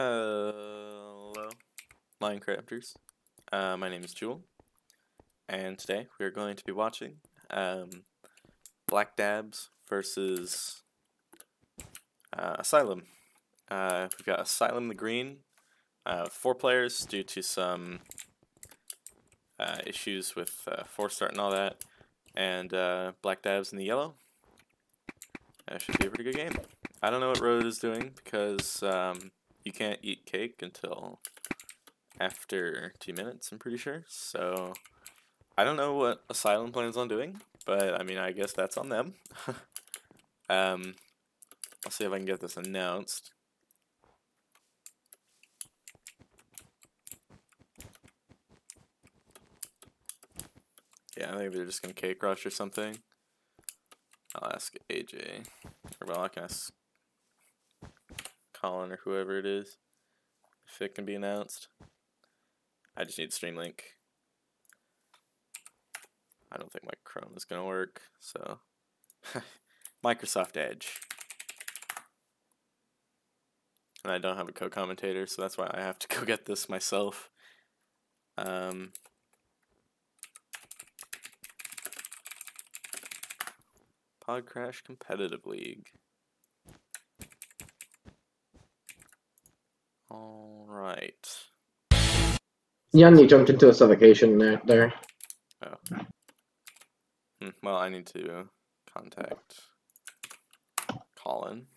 Hello, Minecrafters. My name is Jewel, and today we are going to be watching Black Dabs versus Asylum. We've got Asylum in the green, 4 players due to some issues with force start and all that, and Black Dabs in the yellow. Should be a pretty good game. I don't know what Road is doing because you can't eat cake until after 2 minutes, I'm pretty sure. So I don't know what Asylum plans on doing, but I mean, I guess that's on them. I'll see if I can get this announced. Yeah, I think they're just gonna cake rush or something. I'll ask AJ, or well, I can ask Colin or whoever it is if it can be announced. I just need stream link. I don't think my Chrome is gonna work, so Microsoft Edge. And I don't have a co-commentator, so that's why I have to go get this myself. Podcrash Competitive League. Alright. Young, you jumped into a suffocation there. Oh. Well, I need to contact Colin.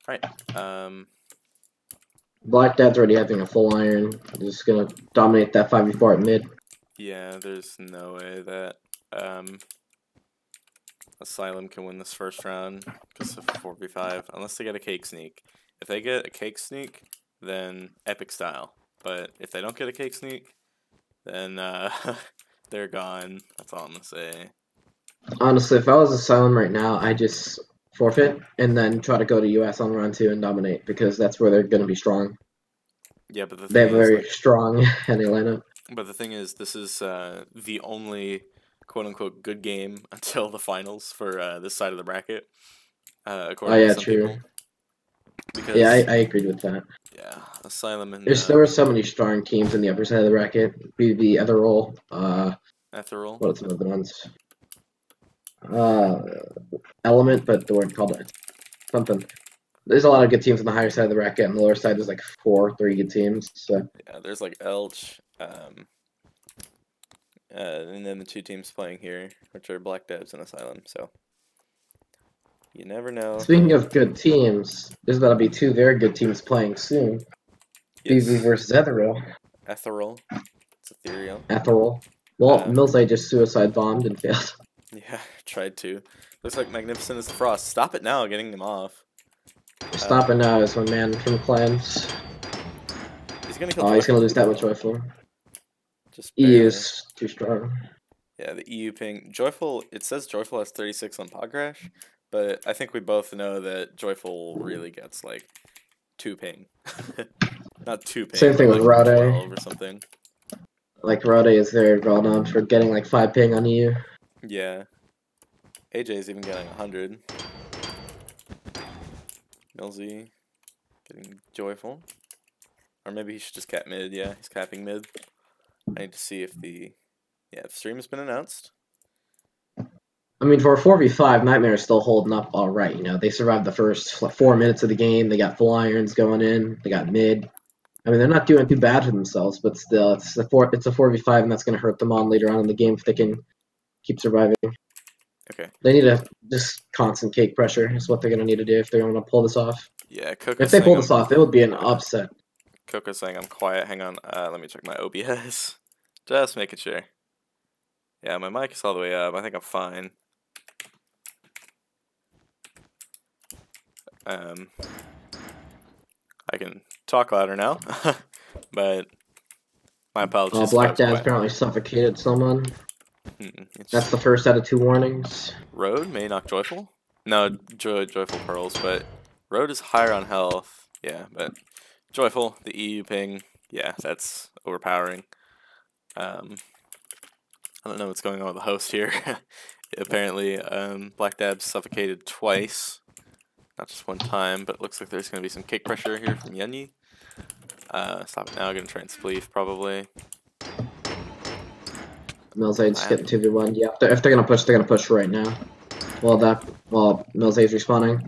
Right. Black Dad's already having a full iron. He's just gonna dominate that 5v4 at mid. Yeah, there's no way that Asylum can win this first round because of 4v5, unless they get a cake sneak. If they get a cake sneak, then epic style. But if they don't get a cake sneak, then they're gone. That's all I'm gonna say. Honestly, if I was Asylum right now, I just forfeit and then try to go to US on round 2 and dominate because that's where they're gonna be strong. Yeah, but they have a very strong heavy lineup. But the thing is, this is the only quote-unquote good game until the finals for this side of the bracket, according to some people. Because, yeah, I agreed with that. Yeah, Asylum and there were so many strong teams in the upper side of the bracket. Be the Etherol, Etherol. What are some of the ones? Element, but the word called it something. There's a lot of good teams on the higher side of the bracket, and the lower side there's like 3 good teams. So yeah, there's like Elch, and then the 2 teams playing here, which are Black Dabs and Asylum. So you never know. Speaking of good teams, there's about to be 2 very good teams playing soon. Yes. BV versus Etherol. Etherol. It's ethereal. Etherol. Well, Milzay just suicide bombed and failed. Yeah, tried to. Looks like Magnificent is the Frost. Stop it now, getting him off. Stop it now is my man from Clans. He's gonna kill he's gonna lose that much Joyful. Just EU is too strong. Yeah, the EU ping. Joyful, it says Joyful has 36 on Podcrash, but I think we both know that Joyful really gets like 2 ping. Not 2 ping. Same thing with like Rode. 12 or something. Like Rode is very well known for getting like 5 ping on EU. Yeah. AJ is even getting 100. Milzay getting Joyful. Or maybe he should just cap mid. Yeah, he's capping mid. I need to see if the stream has been announced. I mean, for a 4v5, Nightmare is still holding up all right. You know, they survived the first 4 minutes of the game. They got full irons going in. They got mid. I mean, they're not doing too bad for themselves, but still, it's a 4v5, and that's going to hurt them on later on in the game if they can keep surviving. Okay. They need to just constant cake pressure is what they're going to need to do if they want to pull this off. Yeah, if they pull this off, it would be an upset. Coco's saying I'm quiet. Hang on. Let me check my OBS. Just making sure. Yeah, my mic is all the way up. I think I'm fine. I can talk louder now, but my apologies. Black Dad apparently suffocated someone. That's the first out of 2 warnings. Road may knock Joyful. No, Joyful pearls, but Road is higher on health. Yeah, but Joyful, the EU ping, yeah, that's overpowering. I don't know what's going on with the host here. Apparently, Black Dab suffocated twice. Not just one time, but it looks like there's going to be some cake pressure here from Yenyi. Stop it now, going to try and spleef probably. Milzay just getting 2v1. Yeah, if they're gonna push right now. While Milzay's respawning.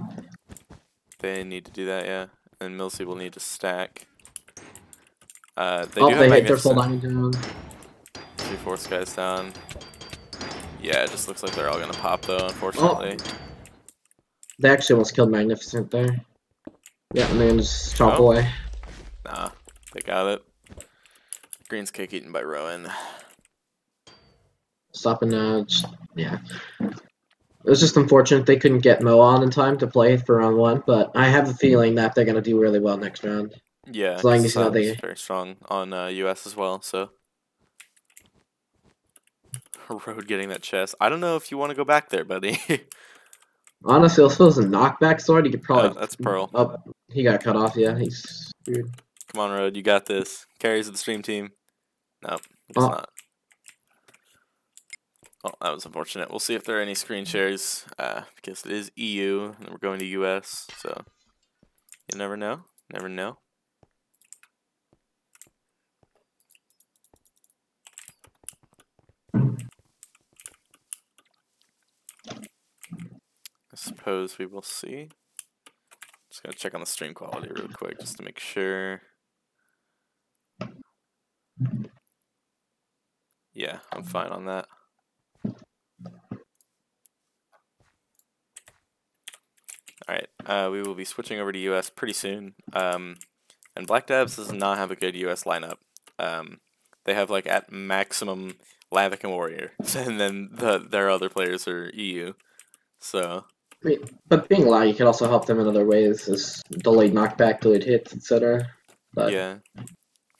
They need to do that, yeah. And Milzay will need to stack. They hit their full diamond down. 3/4 guys down. Yeah, it just looks like they're all gonna pop though, unfortunately. They actually almost killed Magnificent there. Yeah, and then just chop away. Nah, they got it. Green's cake eaten by Rowan. Stopping yeah. It was just unfortunate they couldn't get Mo on in time to play for round 1, but I have a feeling that they're gonna do really well next round. Yeah, as long as you know they very strong on US as well, so Road getting that chest. I don't know if you want to go back there, buddy. Honestly, if it was a knockback sword, you could probably. That's Pearl. Oh, he got cut off. Yeah, he's screwed. Come on, Road, you got this. Carries of the stream team. Nope, guess not. Oh, that was unfortunate. We'll see if there are any screen shares, because it is EU and we're going to US, so you never know. Never know. I suppose we will see. Just gotta check on the stream quality real quick just to make sure. Yeah, I'm fine on that. Alright, we will be switching over to US pretty soon. And Black Dabs does not have a good US lineup. They have like at maximum Lavic and Warrior, and then their other players are EU. So. I mean, but being loud, you can also help them in other ways, as delayed knockback, delayed hits, etc. But yeah,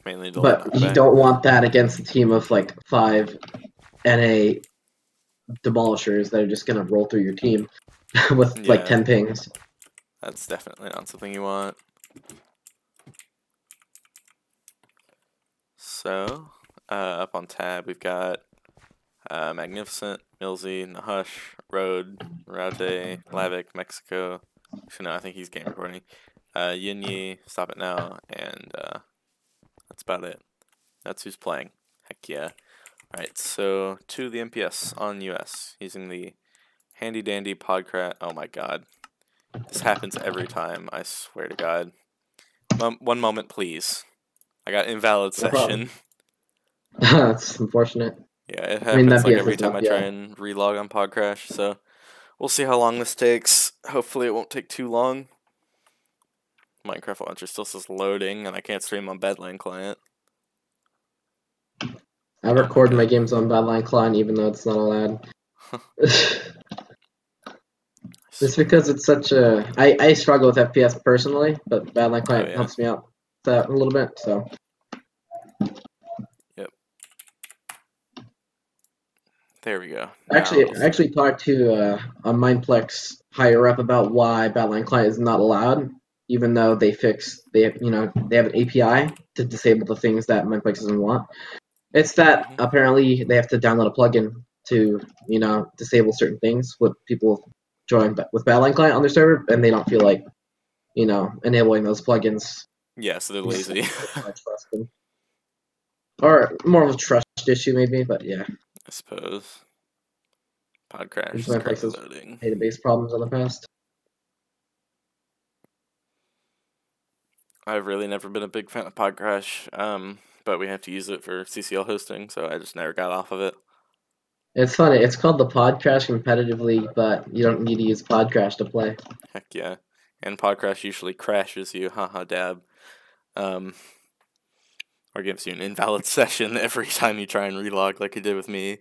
mainly delayed knockback. You don't want that against a team of like 5 NA demolishers that are just gonna roll through your team with like 10 pings. That's definitely not something you want. So, up on tab, we've got Magnificent, Milzay, Nahush, Road, Raute, Lavic, Mexico. Actually, no, I think he's game recording. Yenyi, Stop It Now, and that's about it. That's who's playing. Heck yeah. Alright, so to the MPS on US using the handy dandy Podcrash. Oh my god. This happens every time, I swear to god. One moment, please. I got invalid session. That's unfortunate. Yeah, it happens like every time I try and relog on Podcrash, so we'll see how long this takes. Hopefully it won't take too long. Minecraft launcher still says loading, and I can't stream on Badline client. I record my games on Badline client even though it's not allowed. Just because it's such a... I struggle with FPS personally, but Badline client helps me out that a little bit, so... Yep. There we go. I actually talked to a Mineplex higher up about why Badline client is not allowed, even though they have an API to disable the things that Mineplex doesn't want. It's that apparently they have to download a plugin to disable certain things with people join with Badline client on their server, and they don't feel like enabling those plugins. Yeah, so they're lazy. Or more of a trust issue maybe, but yeah. I suppose. Podcrash is loading. Database problems in the past. I've really never been a big fan of Podcrash, but we have to use it for CCL hosting, so I just never got off of it. It's funny. It's called the Podcrash Competitive League, but you don't need to use Podcrash to play. Heck yeah. And Podcrash usually crashes you, haha dab. Or gives you an invalid session every time you try and relog like it did with me.